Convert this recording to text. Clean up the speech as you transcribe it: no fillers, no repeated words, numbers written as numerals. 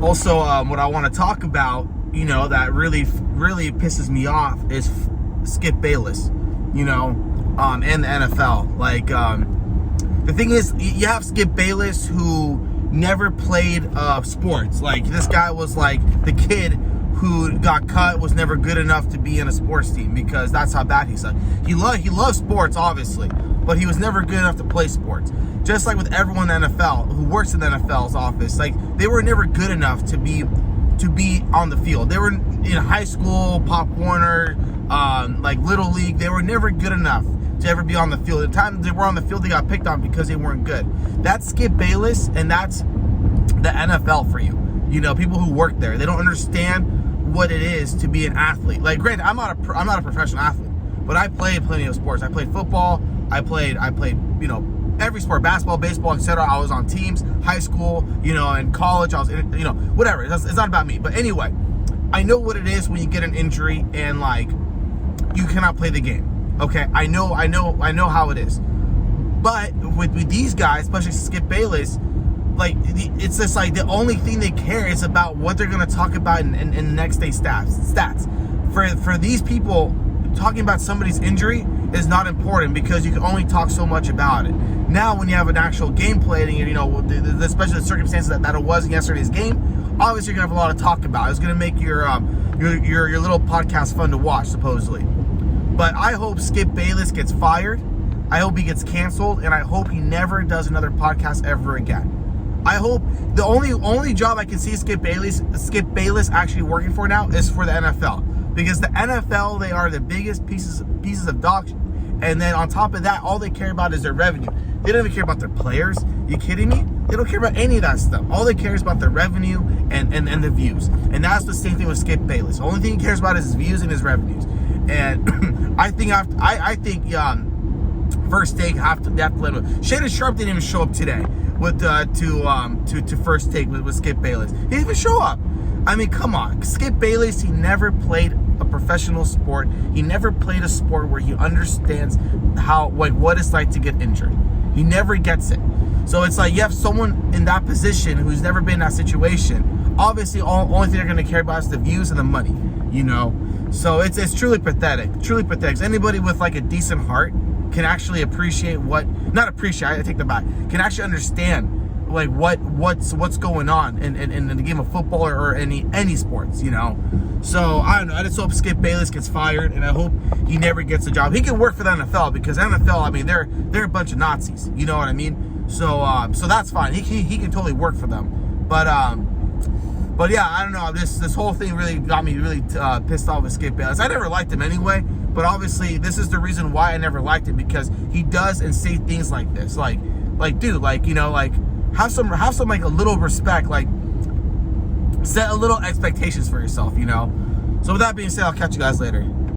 Also, what I want to talk about, that really pisses me off is Skip Bayless, and the NFL. Like, the thing is, you have Skip Bayless who never played sports. Like, this guy was like the kid who got cut, was never good enough to be in a sports team because that's how bad he sucked. He loves sports, obviously, but he was never good enough to play sports. Just like with everyone in the NFL who works in the NFL's office, like, they were never good enough to be on the field. They were in high school, Pop Warner, like Little League. They were never good enough to ever be on the field. The time they were on the field, they got picked on because they weren't good. That's Skip Bayless, and that's the NFL for you. People who work there, they don't understand what it is to be an athlete. Like, granted, I'm not a professional athlete, but I played plenty of sports. I played football. I played, every sport, basketball, baseball, etc. I was on teams, high school, in college. I was, whatever. It's not about me. But anyway, I know what it is when you get an injury and like you cannot play the game. Okay, I know how it is. But with these guys, especially Skip Bayless, like, it's just like the only thing they care is about what they're going to talk about in the next day stats. For these people, talking about somebody's injury is not important because you can only talk so much about it. Now, when you have an actual game played, and especially the circumstances that it was in yesterday's game, obviously you're gonna have a lot to talk about. It's gonna make your little podcast fun to watch, supposedly. But I hope Skip Bayless gets fired. I hope he gets canceled, and I hope he never does another podcast ever again. I hope the only job I can see Skip Bayless actually working for now is for the NFL. Because the NFL, they are the biggest pieces of dog shit. And then on top of that, all they care about is their revenue. They don't even care about their players. You kidding me? They don't care about any of that stuff. All they care is about their revenue and the views. And that's the same thing with Skip Bayless. The only thing he cares about is his views and his revenues. And I think First Take have to let him. Shannon Sharp didn't even show up today to First Take with Skip Bayless. He didn't even show up. I mean, come on. Skip Bayless, he never played a professional sport. He never played a sport where he understands what it's like to get injured. He never gets it. So it's like you have someone in that position who's never been in that situation. Obviously, only thing they're going to care about is the views and the money, So it's truly pathetic. Truly pathetic. Anybody with like a decent heart can actually appreciate I take that back. Can actually understand like what's going on in the game of football or any sports, So I don't know. I just hope Skip Bayless gets fired, and I hope he never gets a job. He can work for the NFL because NFL, I mean, they're a bunch of Nazis. You know what I mean? So that's fine. He can totally work for them. But yeah, I don't know. This whole thing really got me really pissed off with Skip Bayless. I never liked him anyway, but obviously this is the reason why I never liked him, because he does and say things like this, like dude, like have some like a little respect, like set a little expectations for yourself, So with that being said, I'll catch you guys later.